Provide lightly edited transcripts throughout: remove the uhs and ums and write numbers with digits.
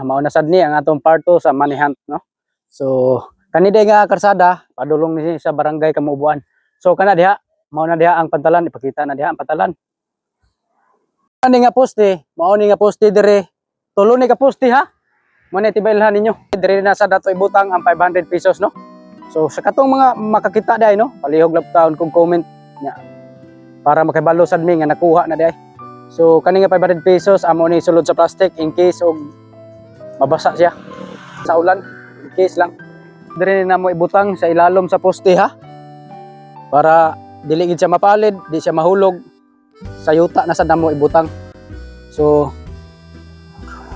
Mauna sad ni ang atong part 2 sa Manhunt, no. So kaniday nga karsada padulong ni sa barangay Kamubuan. So kana diha, mao na diha ang pantalan, ipakita na diha ang pantalan. Ani nga poste, mao ni nga poste dire. Tulo ni ka poste ha. Mo ni tibailhan ninyo. Dire na sa dato ibutang ang 500 pesos, no. So sa katong mga makakita dai, no, palihog lang taon kung comment nya para makibalo sad mi nga nakuha na dai. So kani nga 500 pesos amo ni sulod sa plastic in case og mabasa siya sa ulan, in case lang. Dire na mo ibutang sa ilalom sa poste ha. Para dili gid siya mapalid, di siya mahulog. Sa yuta na sad namo ibutang. So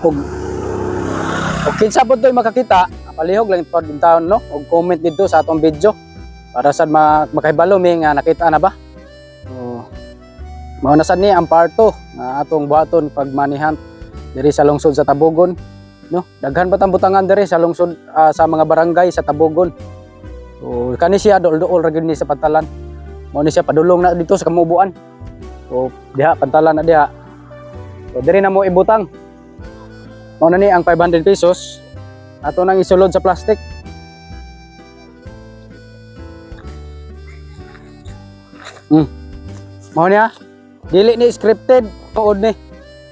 og kinsa pud toy makakita, palihog lang pod din taon, no, og comment dito sa atong video para sad makahibalo mi nga nakita na ba. So mao na sad ni ang part 2 nga atong buhaton pag Manhunt diri sa lungsod sa Tabogon, no. Daghan pa tang butangan diri sa lungsod, sa mga barangay sa Tabogon. So kani siya dool-dool ra gyud ni sa pantalan. Mao ni siya padulong na dito sa Kamubuan. So diha pantalan na diha. So diri na mo ibutang. Mao na ni ang 500 pesos. Ato nang isulod sa plastic. Mao niya. Dili ni scripted, tuod ni.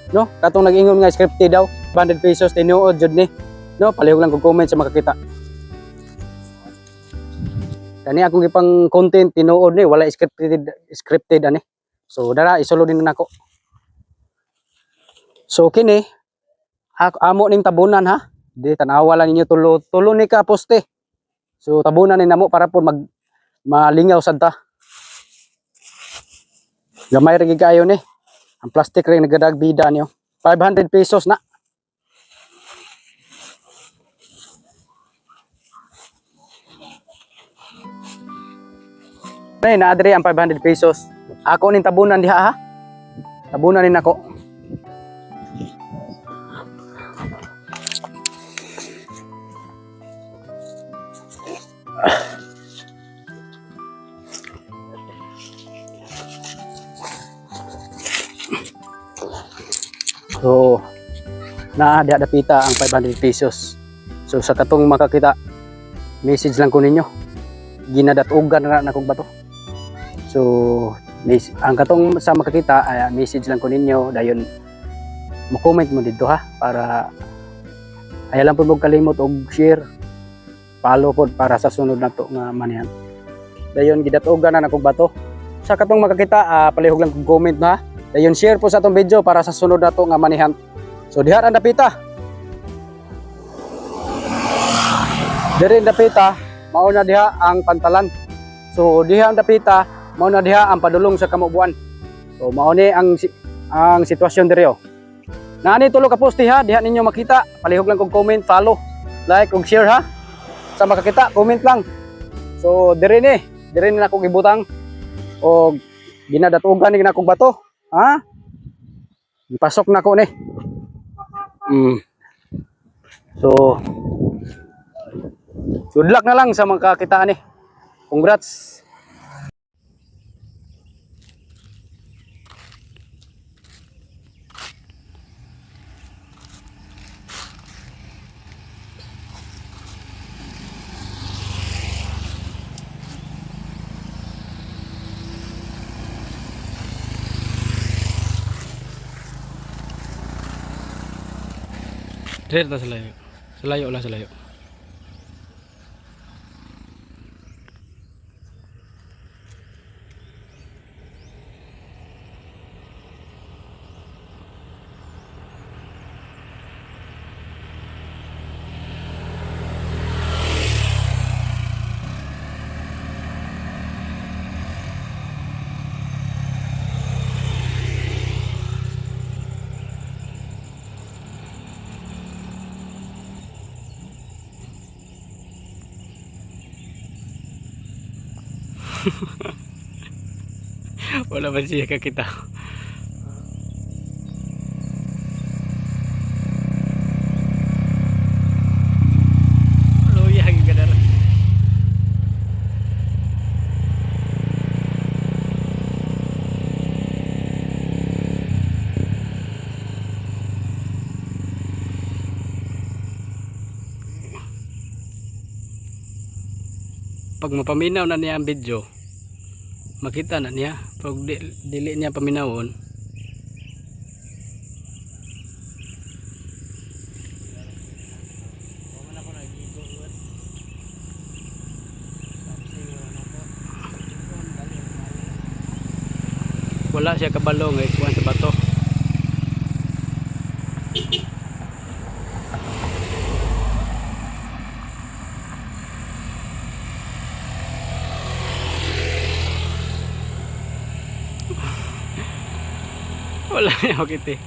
No, katong nag-ingon nga scripted daw. 500 pesos tinuod jud ni. No, palihog lang kog comment sa makakita. Kani akong gipang content tinuod ni, wala scripted ani. So dara isulod din nako. So kini amo ning tabunan ha. Di tanawa lang ninyo tulo ni ka poste. So tabunan ni namo para po malingaw sad ta. Gamay ra gid kayo ni. Ang plastic ring nagadag bida niyo. 500 pesos na. Nay naadre ang 500 pesos. Ako ning tabunan diha ha. Tabunan ni nako. So diha dapita ang 500 pesos. So sa katong makakita, message lang ko ninyo. Ginadatugan na kog bato. So ang katong sa makakita, message lang ko ninyo dayon mo comment mo dito ha para ay lang pud mo kalimot og share, follow pod para sa sunod nato nga Manhunt. Dayon gidatugan na kog bato. Sa katong makakita, palihog lang kog comment na. Dayon share po sa atong video para sa sunod nato nga Manhunt. So diha ang dapita. Diri dapita, mao na diha ang pantalan. So diha ang dapita, mao na diha ang padulong sa Kamubuan. So mao ni ang sitwasyon diri oh. Naani tulo ka poste ha, diha ninyo makita. Palihog lang kog comment, follow, like ug share ha. Sa makakita, comment lang. So diri ni nako gibutang og ginadatugan ni nako bato. Ha? Ipasok na ko ni. So good luck na lang sa mga kakitaan ni. Congrats. Dire ta sa layo. Sa layo lang, sa layo. Wala ba siya kakita? Luya hanggang kadar. pag mapaminaw na niya ang video, makita na niya. Pag dili niya paminawon, wala siya kabalo nga ikuan sa bato. Wala niya makita.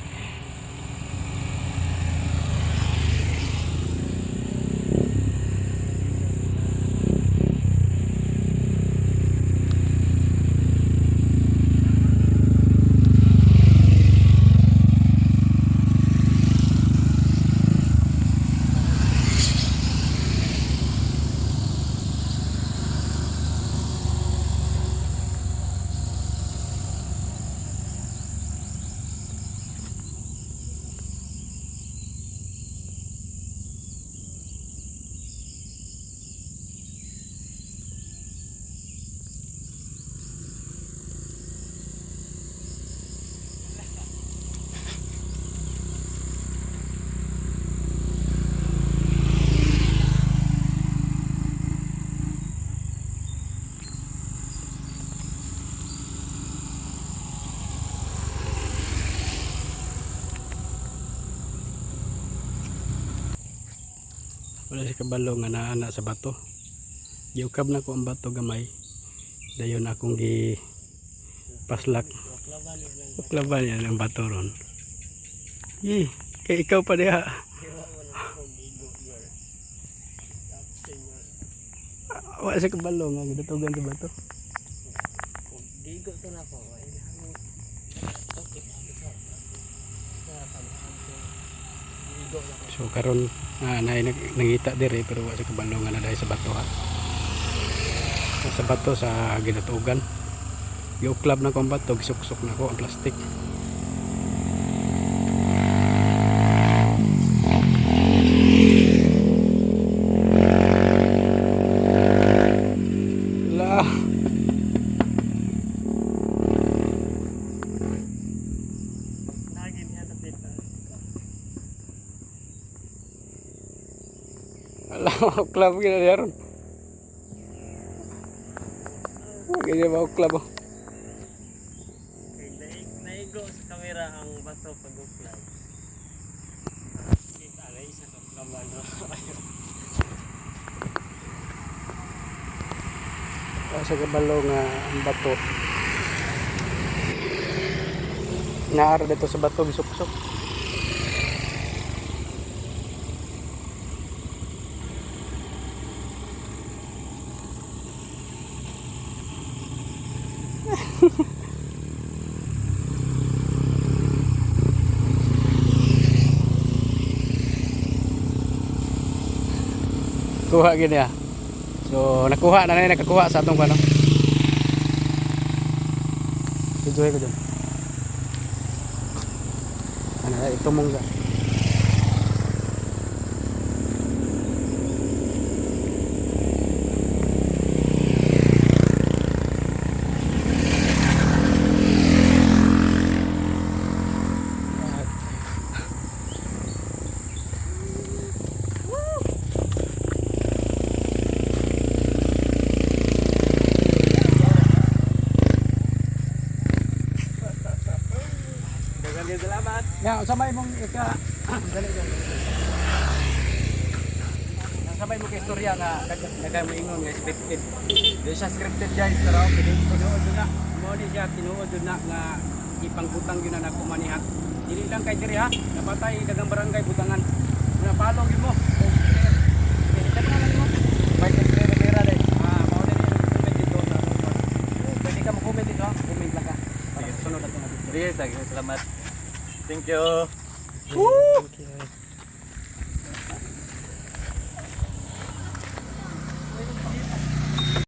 Wala siya kabalo nga naana sa bato. Giukab na ko ang bato gamay. Dayon akong gi paslak. Uklaban yan ang bato ron. Kay ikaw pa diha. Wala siya kabalo nga gidatugan sa bato. Digo to na ko. So karon nangita dire pero wala siya kabalo nga na dahil sa bato ha. Sa bato sa ginatugan. Giuklab na ko ang bato, gisuksok na ko ang plastic. La. Nagin yan tapit. Ala, uklab gina diya ron. Ganyan ba uklab oh. Naigo sa kamera ang bato pag-uklab. Kita na isa ka uklaban. Sa kabalo nga ang bato. Naara dito sa bato gisuksok. Kuha gini ah. So nakuha na nakakuha sa atong ano. Tujuhay ko dyan. Ano ito mong ga. Salamat. Ya, sabay mong ika dali. Sabay mo kay istorya nga nagay mo ingon nga scripted. Di siya scripted guys, pero tinuod na. Mo ni siya tinuod na nga ipangkutang yun na nakumanihat. Dili lang kay diri ha, napatay dagang barangay butangan. Napalo gyud mo. Kita na lang mo. May pera dai. Mao na ni comment dito sa. Pwede ka mo comment dito, comment lang ka. Sige, sunod natin. Sige, salamat. Thank you. Woo! Thank you.